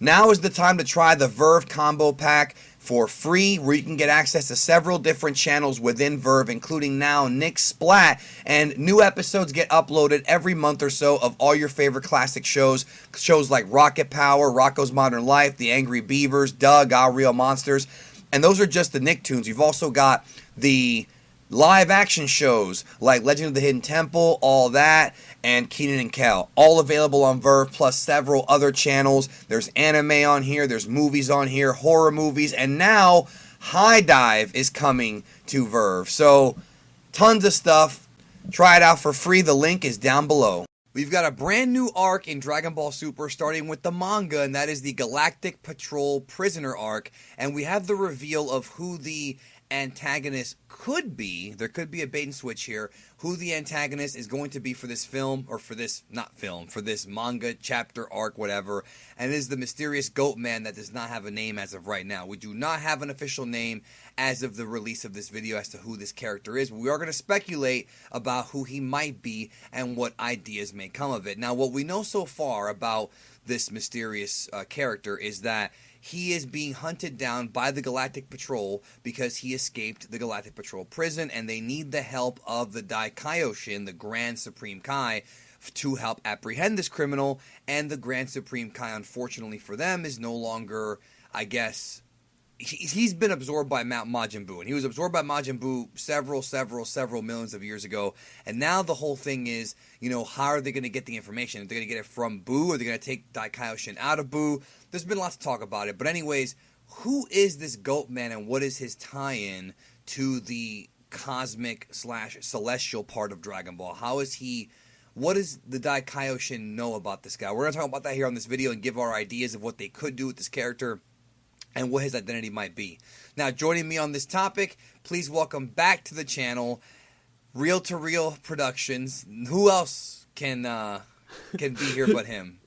Now is the time to try the Verve Combo Pack for free, where you can get access to several different channels within Verve, including now Nick Splat, and new episodes get uploaded every month or so of all your favorite classic shows like Rocket Power, Rocko's Modern Life, The Angry Beavers, Doug, Our Real Monsters, and those are just the Nicktoons. You've also got the live action shows like Legend of the Hidden Temple, All That, and Kenan and Kel, all available on Verve, plus several other channels. There's anime on here, there's movies on here, horror movies, and now High Dive is coming to Verve. So tons of stuff. Try it out for free. The link is down below. We've got a brand new arc in Dragon Ball Super, starting with the manga, and that is the Galactic Patrol Prisoner arc. And we have the reveal of who the antagonist could be. There could be a bait and switch here. Who the antagonist is going to be for this film, or for this, not film, for this manga, chapter, arc, whatever. And it is the mysterious Goat Man that does not have a name as of right now. We do not have an official name as of the release of this video as to who this character is. We are going to speculate about who he might be and what ideas may come of it. Now, what we know so far about this mysterious character is that he is being hunted down by the Galactic Patrol because he escaped the Galactic Patrol prison, and they need the help of the Daikaioshin, the Grand Supreme Kai, to help apprehend this criminal. And the Grand Supreme Kai, unfortunately for them, is no longer, I guess, he's been absorbed by Mount Majin Buu, and he was absorbed by Majin Buu several millions of years ago. And now the whole thing is, how are they going to get the information? Are they going to get it from Buu? Or are they going to take Daikaioshin out of Buu? There's been lots of talk about it. But anyways, who is this Goat Man, and what is his tie-in to the cosmic/celestial part of Dragon Ball? What does the Daikaioshin know about this guy? We're going to talk about that here on this video and give our ideas of what they could do with this character and what his identity might be. Now, joining me on this topic, please welcome back to the channel, Reel to Reel Productions. Who else can be here but him?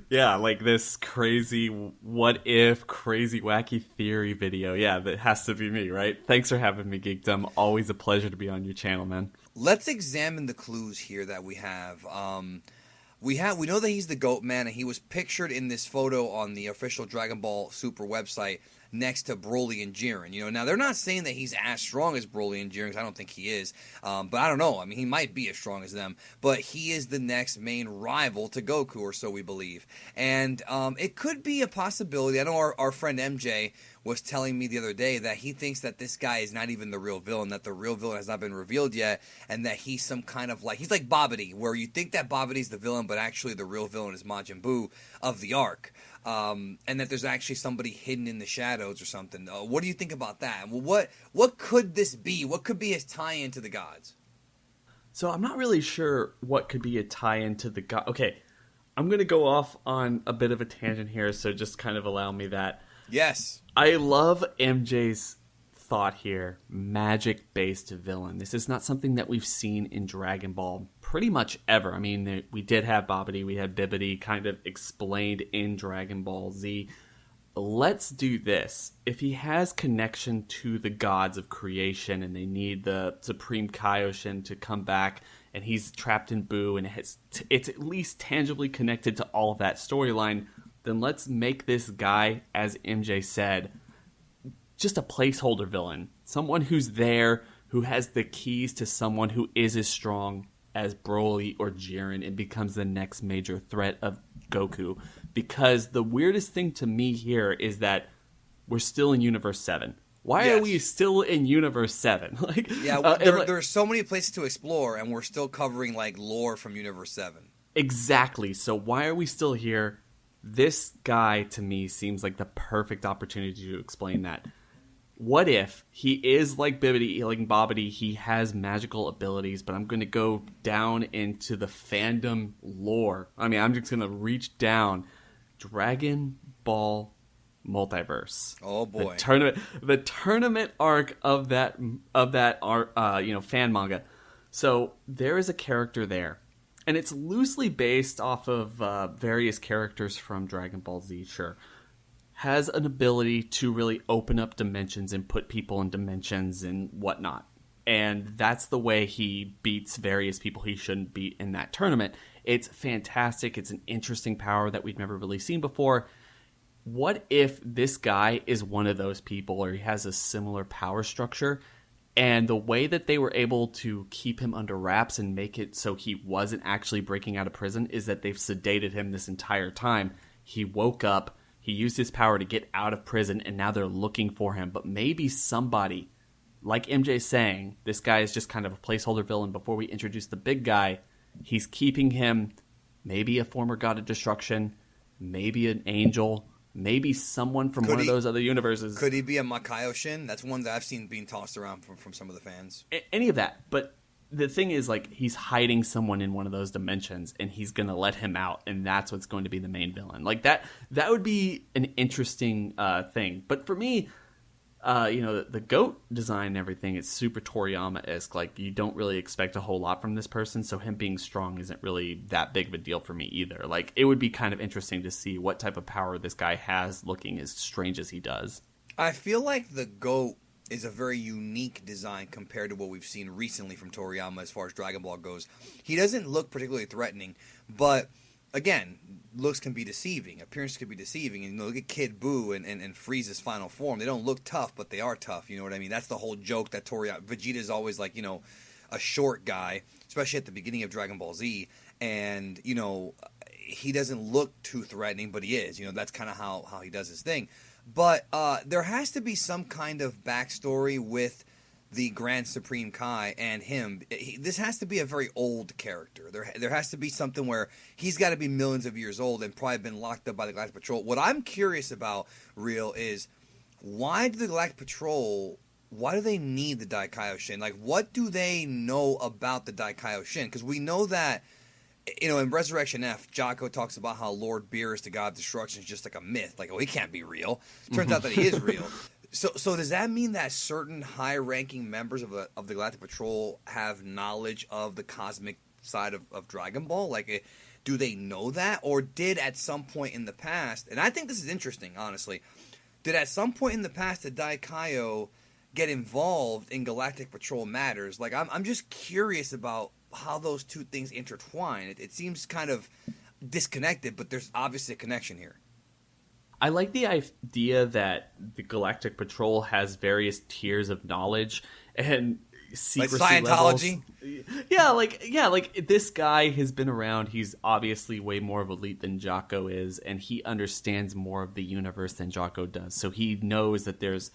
Yeah, like this crazy what if, crazy wacky theory video. Yeah, that has to be me, right? Thanks for having me, Geekdom. Always a pleasure to be on your channel, man. Let's examine the clues here that we have. We know that he's the Goat Man, and he was pictured in this photo on the official Dragon Ball Super website next to Broly and Jiren. Now they're not saying that he's as strong as Broly and Jiren, because I don't think he is. But I don't know. I mean, he might be as strong as them. But he is the next main rival to Goku, or so we believe. And it could be a possibility. I know our friend MJ was telling me the other day that he thinks that this guy is not even the real villain, that the real villain has not been revealed yet, and that he's some kind of he's like Babidi, where you think that Babidi's the villain, but actually the real villain is Majin Buu of the arc. And that there's actually somebody hidden in the shadows or something. What do you think about that? Well, what could this be? What could be his tie-in to the gods? So I'm not really sure what could be a tie-in to the god. Okay, I'm going to go off on a bit of a tangent here, so just kind of allow me that. Yes. I love MJ's thought here, magic-based villain. This is not something that we've seen in Dragon Ball pretty much ever. I mean, we did have Babidi, we had Bibidi kind of explained in Dragon Ball Z. Let's do this. If he has connection to the gods of creation and they need the Supreme Kaioshin to come back and he's trapped in Buu and it's at least tangibly connected to all of that storyline, then let's make this guy, as MJ said, just a placeholder villain. Someone who's there, who has the keys to someone who is as strong as Broly or Jiren and becomes the next major threat of Goku. Because the weirdest thing to me here is that we're still in Universe 7. Why are we still in Universe 7? There are so many places to explore, and we're still covering lore from Universe 7. Exactly. So why are we still here? This guy, to me, seems like the perfect opportunity to explain that. What if he is like Bibidi, like Babidi, he has magical abilities, but I'm going to go down into the fandom lore. I mean, I'm just going to reach down. Dragon Ball Multiverse. Oh boy. The tournament arc of that fan manga. So there is a character there. And it's loosely based off of various characters from Dragon Ball Z, sure. Has an ability to really open up dimensions and put people in dimensions and whatnot. And that's the way he beats various people he shouldn't beat in that tournament. It's fantastic. It's an interesting power that we've never really seen before. what if this guy is one of those people, or he has a similar power structure, and the way that they were able to keep him under wraps and make it so he wasn't actually breaking out of prison is that they've sedated him this entire time. He woke up, he used his power to get out of prison, and now they're looking for him. But maybe somebody, like MJ's saying, this guy is just kind of a placeholder villain before we introduce the big guy. He's keeping him, maybe a former god of destruction, maybe an angel, maybe someone from one of those other universes. Could he be a Makaioshin? That's one that I've seen being tossed around from some of the fans. Any of that. But the thing is, like, he's hiding someone in one of those dimensions, and he's going to let him out, and that's what's going to be the main villain. Like, that would be an interesting thing. But for me, the goat design and everything, it's super Toriyama-esque. Like, you don't really expect a whole lot from this person, so him being strong isn't really that big of a deal for me either. Like, it would be kind of interesting to see what type of power this guy has looking as strange as he does. I feel like the goat is a very unique design compared to what we've seen recently from Toriyama as far as Dragon Ball goes. He doesn't look particularly threatening, but again, looks can be deceiving. Appearance can be deceiving. And look at Kid Buu and Frieza's final form. They don't look tough, but they are tough. You know what I mean? That's the whole joke that Vegeta's always like, a short guy, especially at the beginning of Dragon Ball Z. And, he doesn't look too threatening, but he is. That's kind of how he does his thing. But there has to be some kind of backstory with the Grand Supreme Kai and him. This has to be a very old character. There has to be something where he's got to be millions of years old and probably been locked up by the Galactic Patrol. What I'm curious about, Real, is why do the Galactic Patrol, why do they need the Daikaioshin? Like, what do they know about the Daikaioshin? Because we know that, in Resurrection F, Jocko talks about how Lord Beerus, the god of destruction, is just like a myth. Like, he can't be real. Turns out that he is real. So does that mean that certain high-ranking members of the Galactic Patrol have knowledge of the cosmic side of Dragon Ball? Like, do they know that? Or did at some point in the past, and I think this is interesting, honestly, did at some point in the past the Daikaio get involved in Galactic Patrol matters? Like, I'm just curious about how those two things intertwine. It seems kind of disconnected, but there's obviously a connection here. I like the idea that the Galactic Patrol has various tiers of knowledge and secrecy like Scientology. Levels. Yeah, like this guy has been around. He's obviously way more of elite than Jocko is, and he understands more of the universe than Jocko does. So he knows that there's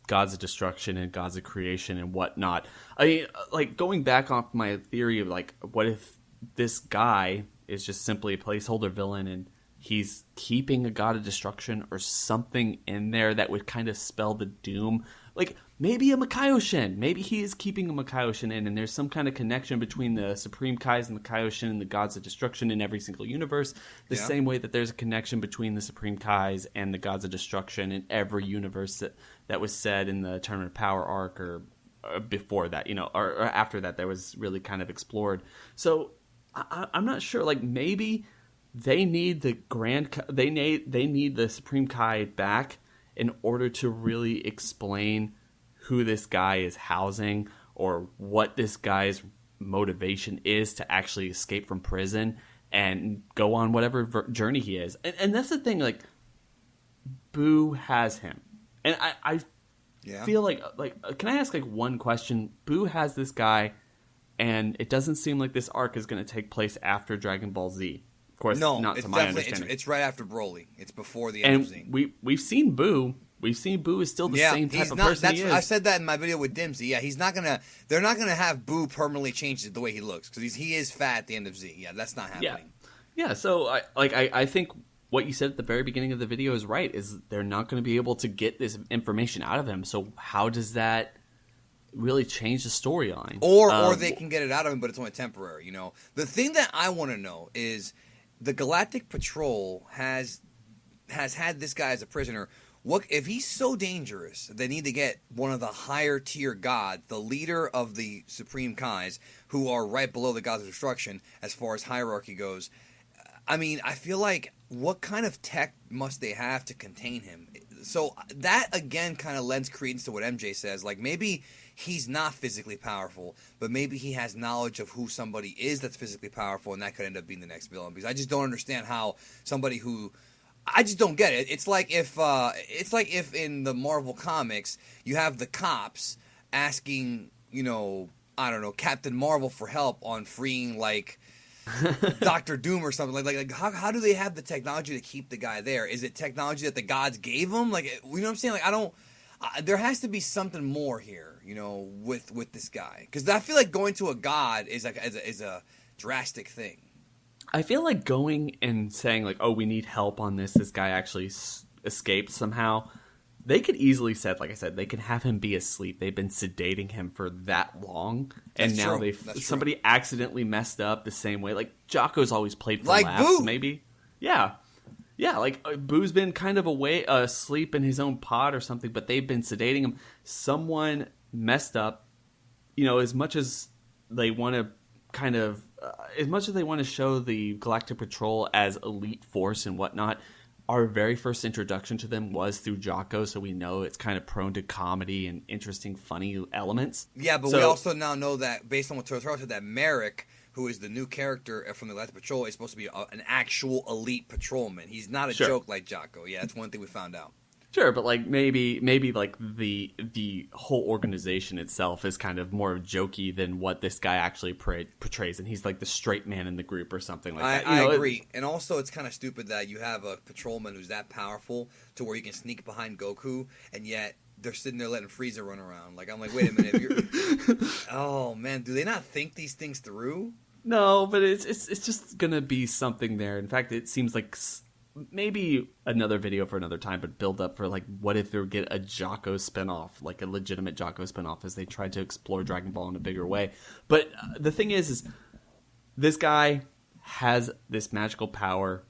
gods of destruction and gods of creation and whatnot. I mean, like, going back off my theory of, like, what if this guy is just simply a placeholder villain and he's keeping a god of destruction or something in there that would kind of spell the doom? Like, maybe a Makaioshin. Maybe he is keeping a Makaioshin in, and there's some kind of connection between the Supreme Kais and the Kaioshin and the gods of destruction in every single universe. The same way that there's a connection between the Supreme Kais and the gods of destruction in every universe that was said in the Tournament of Power arc or before that, or after that was really kind of explored. So I'm not sure. Like, maybe they need the they need the Supreme Kai back in order to really explain who this guy is housing or what this guy's motivation is to actually escape from prison and go on whatever journey he is. And that's the thing, like, Buu has him. And I feel like, can I ask, like, one question? Buu has this guy, and it doesn't seem like this arc is going to take place after Dragon Ball Z. Of course, no, not it's to my understanding. It's right after Broly. It's before the end of Z. And we've seen Buu. We've seen Buu is still the same type of person he is. I said that in my video with Dimsy. Yeah, he's not gonna. They're not gonna have Buu permanently change the way he looks because he is fat at the end of Z. Yeah, that's not happening. Yeah. So I think what you said at the very beginning of the video is right. Is they're not going to be able to get this information out of him. So how does that really change the storyline? Or they can get it out of him, but it's only temporary. The thing that I want to know is the Galactic Patrol has had this guy as a prisoner. What if he's so dangerous? They need to get one of the higher tier gods, the leader of the Supreme Kais, who are right below the gods of destruction as far as hierarchy goes. I mean, I feel like what kind of tech must they have to contain him? So that again kind of lends credence to what MJ says. Like, maybe he's not physically powerful, but maybe he has knowledge of who somebody is that's physically powerful, and that could end up being the next villain. Because I just don't understand how somebody who I just don't get it. It's like if in the Marvel comics you have the cops asking, I don't know, Captain Marvel for help on freeing like Doctor Doom or something. Like how do they have the technology to keep the guy there? Is it technology that the gods gave him? Like, you know what I'm saying? Like, I don't. There has to be something more here, with this guy, because I feel like going to a god is a drastic thing. I feel like going and saying like, "Oh, we need help on this. This guy actually escaped somehow." They could easily said, like I said, they could have him be asleep. They've been sedating him for that long, and That's now true. somebody accidentally messed up the same way. Like Jocko's always played for Like laughs, Boo. maybe. Yeah, yeah. Like Boo's been kind of asleep in his own pod or something, but they've been sedating him. Someone messed up. As much as they want to as much as they want to show the Galactic Patrol as elite force and whatnot, our very first introduction to them was through Jocko, so we know it's kind of prone to comedy and interesting, funny elements. Yeah, but we also now know that, based on what Totoro said, that Merrick, who is the new character from the Galactic Patrol, is supposed to be an actual elite patrolman. He's not a joke like Jocko. Yeah, that's one thing we found out. Sure, but like maybe like the whole organization itself is kind of more jokey than what this guy actually portrays, and he's like the straight man in the group or something like that. I agree, and also it's kind of stupid that you have a patrolman who's that powerful to where you can sneak behind Goku, and yet they're sitting there letting Frieza run around. Like, I'm like, wait a minute, oh man, do they not think these things through? No, but it's just gonna be something there. In fact, it seems like maybe another video for another time, but build up for like, what if they would get a Jocko spinoff, like a legitimate Jocko spinoff, as they tried to explore Dragon Ball in a bigger way. But the thing is this guy has this magical power,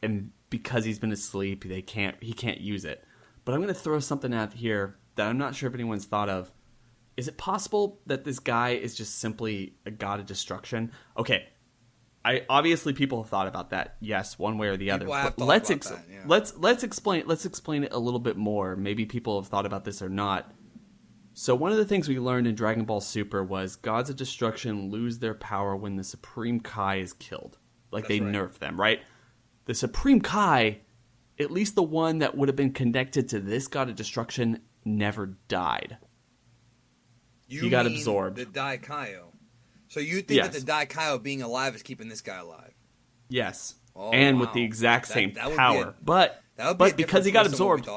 and because he's been asleep, he can't use it. But I'm going to throw something out here that I'm not sure if anyone's thought of. Is it possible that this guy is just simply a god of destruction? Okay, obviously people have thought about that. Yes, one way or the other. But let's explain it a little bit more. Maybe people have thought about this or not. So one of the things we learned in Dragon Ball Super was gods of destruction lose their power when the Supreme Kai is killed. Like, they nerf them, right? The Supreme Kai, at least the one that would have been connected to this god of destruction, never died. He got absorbed. The Daikaio. So you think that the Daikaio being alive is keeping this guy alive? Yes. Oh, and with the exact same power. But because he got absorbed,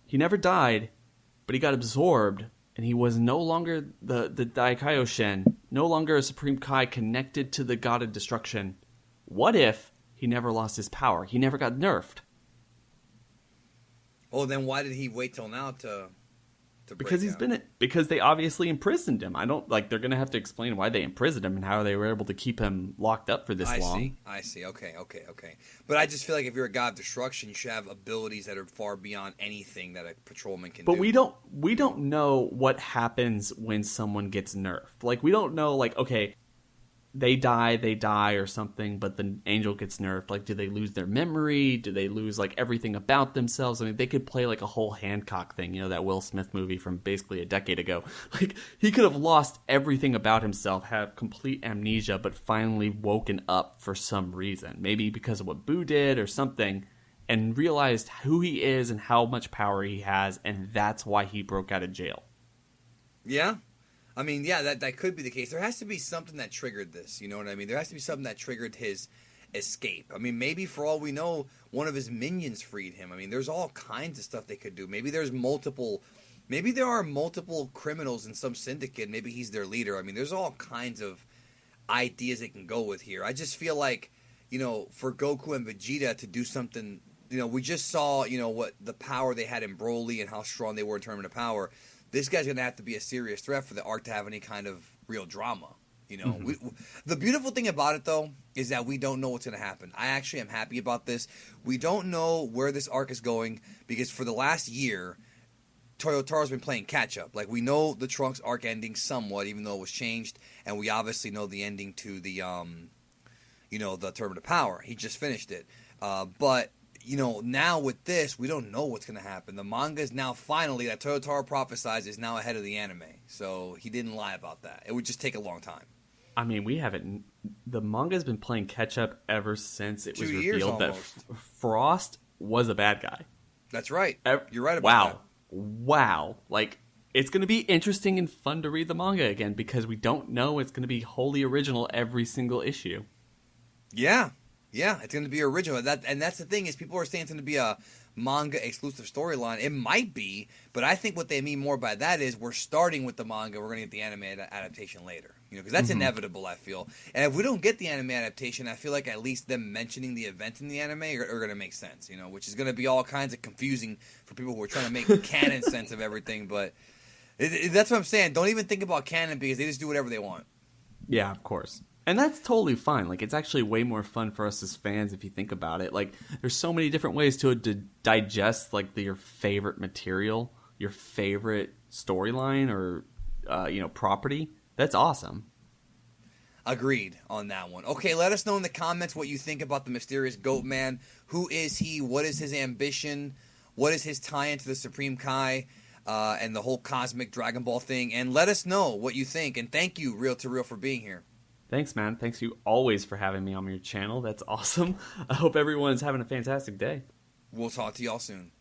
he never died, but he got absorbed, and he was no longer the Daikaio Shen, no longer a Supreme Kai connected to the God of Destruction. What if he never lost his power? He never got nerfed. Oh, then why did he wait till now to because they obviously imprisoned him. They're going to have to explain why they imprisoned him and how they were able to keep him locked up for this long. I see. Okay. But I just feel like if you're a god of destruction, you should have abilities that are far beyond anything that a patrolman can do. But we don't know what happens when someone gets nerfed. Like, we don't know, like, okay, they die or something, but the angel gets nerfed. Like, do they lose their memory? Do they lose, like, everything about themselves? I mean, they could play, like, a whole Hancock thing, that Will Smith movie from basically a decade ago. Like, he could have lost everything about himself, have complete amnesia, but finally woken up for some reason. Maybe because of what Boo did or something, and realized who he is and how much power he has, and that's why he broke out of jail. Yeah. I mean, yeah, that could be the case. There has to be something that triggered this, you know what I mean? There has to be something that triggered his escape. I mean, maybe for all we know, one of his minions freed him. I mean, there's all kinds of stuff they could do. Maybe there are multiple criminals in some syndicate. Maybe he's their leader. I mean, there's all kinds of ideas they can go with here. I just feel like, for Goku and Vegeta to do something, we just saw, what the power they had in Broly and how strong they were in terms of power. This guy's going to have to be a serious threat for the arc to have any kind of real drama. Mm-hmm. The beautiful thing about it, though, is that we don't know what's going to happen. I actually am happy about this. We don't know where this arc is going because for the last year, Toyotaro's been playing catch-up. Like, we know the Trunks arc ending somewhat, even though it was changed, and we obviously know the ending to the, the Tournament of Power. He just finished it. But now with this, we don't know what's going to happen. The manga is now finally, that Toyotaro prophesied, is now ahead of the anime. So he didn't lie about that. It would just take a long time. I mean, we haven't. The manga's been playing catch up ever since it was 2 years revealed that almost. Frost was a bad guy. That's right. You're right about Wow. that. Wow. Like, it's going to be interesting and fun to read the manga again because we don't know it's going to be wholly original every single issue. Yeah, it's going to be original. And that's the thing is people are saying it's going to be a manga exclusive storyline. It might be, but I think what they mean more by that is we're starting with the manga. We're going to get the anime adaptation later, because that's inevitable. I feel, and if we don't get the anime adaptation, I feel like at least them mentioning the event in the anime are going to make sense. Which is going to be all kinds of confusing for people who are trying to make canon sense of everything. But that's what I'm saying. Don't even think about canon because they just do whatever they want. Yeah, of course. And that's totally fine. Like, it's actually way more fun for us as fans if you think about it. Like, there's so many different ways to digest, like, your favorite material, your favorite storyline or, property. That's awesome. Agreed on that one. Okay, let us know in the comments what you think about the mysterious Goat Man. Who is he? What is his ambition? What is his tie into the Supreme Kai? And the whole cosmic Dragon Ball thing. And let us know what you think. And thank you, Real to Real, for being here. Thanks, man. Thanks you always for having me on your channel. That's awesome. I hope everyone's having a fantastic day. We'll talk to y'all soon.